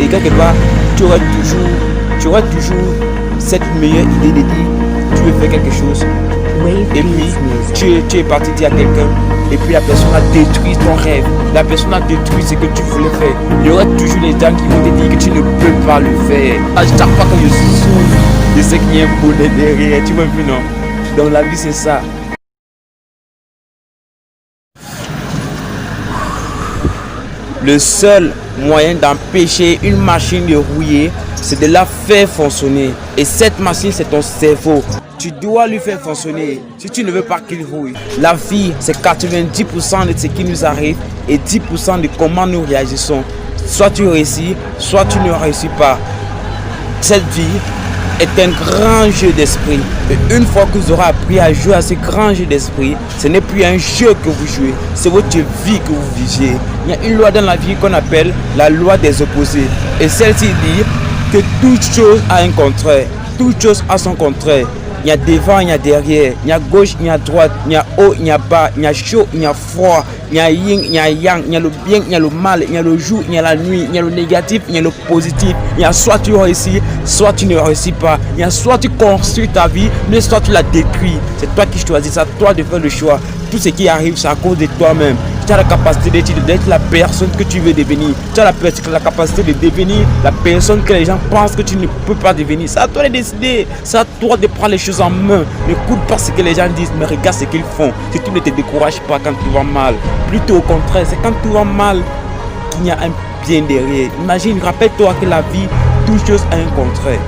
Et quelque part, tu auras toujours cette meilleure idée de dire tu veux faire quelque chose. Et puis tu es parti dire à quelqu'un, et puis la personne a détruit ton rêve, la personne a détruit ce que tu voulais faire. Il y aura toujours les gens qui vont te dire que tu ne peux pas le faire. À chaque fois que je souffre, je sais qu'il y a un bonheur derrière, tu vois un peu, non? Dans la vie, c'est ça. Le seul moyen d'empêcher une machine de rouiller, c'est de la faire fonctionner. Et cette machine, c'est ton cerveau. Tu dois lui faire fonctionner si tu ne veux pas qu'il rouille. La vie, c'est 90% de ce qui nous arrive et 10% de comment nous réagissons. Soit tu réussis, soit tu ne réussis pas. Cette vie est un grand jeu d'esprit. Et une fois que vous aurez appris à jouer à ce grand jeu d'esprit, ce n'est plus un jeu que vous jouez, c'est votre vie que vous vivez. Il y a une loi dans la vie qu'on appelle la loi des opposés. Et celle-ci dit que toute chose a un contraire. Toute chose a son contraire. Il y a devant, il y a derrière, il y a gauche, il y a droite, il y a haut, il y a bas, il y a chaud, il y a froid, il y a yin, il y a yang, il y a le bien, il y a le mal, il y a le jour, il y a la nuit, il y a le négatif, il y a le positif. Il y a soit tu réussis, soit tu ne réussis pas. Il y a soit tu construis ta vie, mais soit tu la détruis. C'est toi qui choisis, c'est à toi de faire le choix. Tout ce qui arrive, c'est à cause de toi-même. Tu as la capacité d'être la personne que tu veux devenir. Tu as la capacité de devenir la personne que les gens pensent que tu ne peux pas devenir. C'est à toi de décider. C'est à toi de prendre les choses en main. N'écoute pas ce que les gens disent, mais regarde ce qu'ils font. Si tu ne te décourages pas quand tout va mal. Plutôt au contraire, c'est quand tout va mal qu'il y a un bien derrière. Imagine, rappelle-toi que la vie, toute chose a un contraire.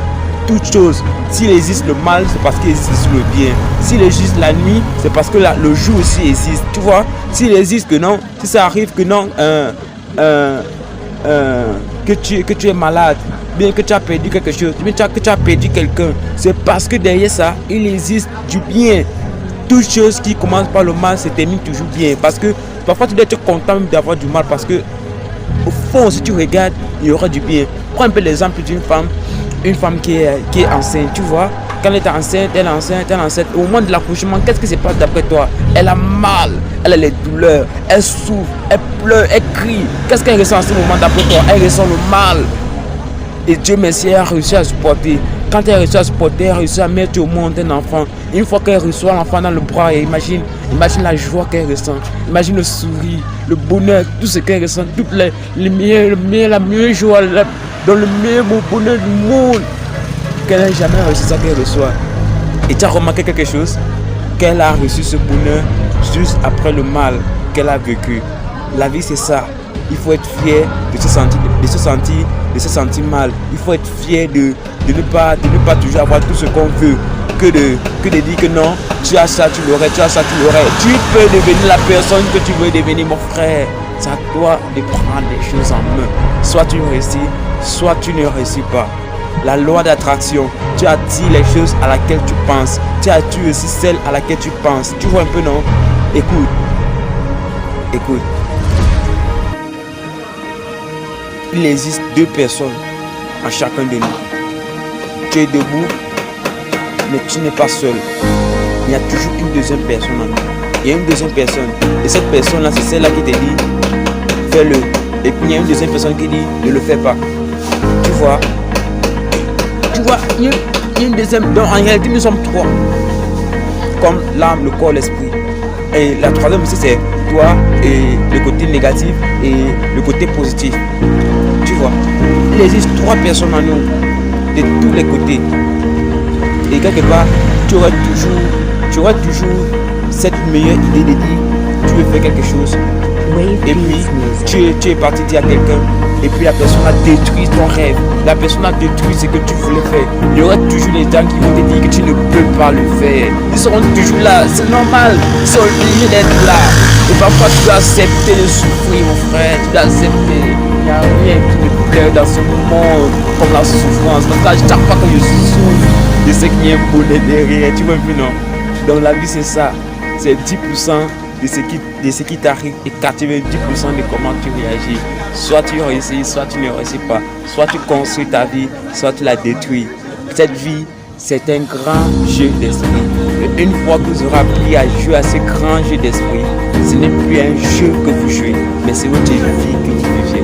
Toute chose, s'il existe le mal, c'est parce qu'il existe le bien. S'il existe la nuit, c'est parce que le jour aussi existe. Tu vois, s'il existe que non, si ça arrive que non, que tu es malade, bien que tu as perdu quelque chose, bien que tu as perdu quelqu'un, c'est parce que derrière ça, il existe du bien. Toute chose qui commence par le mal se termine toujours bien. Parce que parfois tu dois être content même d'avoir du mal, parce que au fond, si tu regardes, il y aura du bien. Prends un peu l'exemple d'une femme. Une femme qui est enceinte, tu vois, quand elle est enceinte, elle est enceinte. Au moment de l'accouchement, qu'est-ce qui se passe d'après toi? Elle a mal, elle a les douleurs, elle souffre, elle pleure, elle crie. Qu'est-ce qu'elle ressent en ce moment d'après toi? Elle ressent le mal. Et Dieu merci, elle a réussi à supporter. Quand elle a réussi à supporter, elle a réussi à mettre au monde un enfant. Une fois qu'elle reçoit l'enfant dans le bras, et imagine la joie qu'elle ressent. Imagine le sourire, le bonheur, tout ce qu'elle ressent, toutes la meilleure joie, dans le meilleur bonheur du monde. Qu'elle n'a jamais reçu ça qu'elle reçoit. Et tu as remarqué quelque chose? Qu'elle a reçu ce bonheur juste après le mal qu'elle a vécu. La vie, c'est ça. Il faut être fier de se sentir mal. Il faut être fier de ne pas toujours avoir tout ce qu'on veut. Que de dire que non, tu as ça, tu l'aurais, tu as ça, tu l'aurais. Tu peux devenir la personne que tu veux devenir, mon frère. C'est à toi de prendre les choses en main. Soit tu réussis, soit tu ne réussis pas. La loi d'attraction, tu attires les choses à laquelle tu penses. Tu attires aussi celle à laquelle tu penses. Tu vois un peu, non? Écoute. Il existe deux personnes en chacun de nous. Tu es debout, mais tu n'es pas seul. Il y a toujours une deuxième personne en nous. Il y a une deuxième personne. Et cette personne-là, c'est celle-là qui te dit, fais-le. Et puis il y a une deuxième personne qui dit, ne le fais pas. Tu vois, il y a une deuxième. Donc en réalité, nous sommes trois. Comme l'âme, le corps, l'esprit. Et la troisième aussi, c'est toi et le côté négatif et le côté positif. Tu vois, il existe trois personnes en nous, de tous les côtés. Et quelque part, tu auras toujours cette meilleure idée de dire, tu veux faire quelque chose. Et puis, tu es parti dire à quelqu'un, et puis la personne a détruit ton rêve, la personne a détruit ce que tu voulais faire. Il y aura toujours les gens qui vont te dire que tu ne peux pas le faire. Ils seront toujours là, c'est normal, ils sont obligés d'être là. Et parfois tu dois accepter de souffrir, mon frère, tu dois accepter. Il n'y a rien qui me plaît dans ce monde comme la souffrance. Donc à chaque fois que je souffre, je sais qu'il y a un bonheur derrière, tu vois un peu, non? Dans la vie c'est ça, c'est 10% de ce qui t'arrive et 90% de comment tu réagis. Soit tu réussis, soit tu ne réussis pas. Soit tu construis ta vie, soit tu la détruis. Cette vie, c'est un grand jeu d'esprit. Et une fois que vous aurez appris à jouer à ce grand jeu d'esprit, ce n'est plus un jeu que vous jouez, mais c'est votre vie que vous vivez.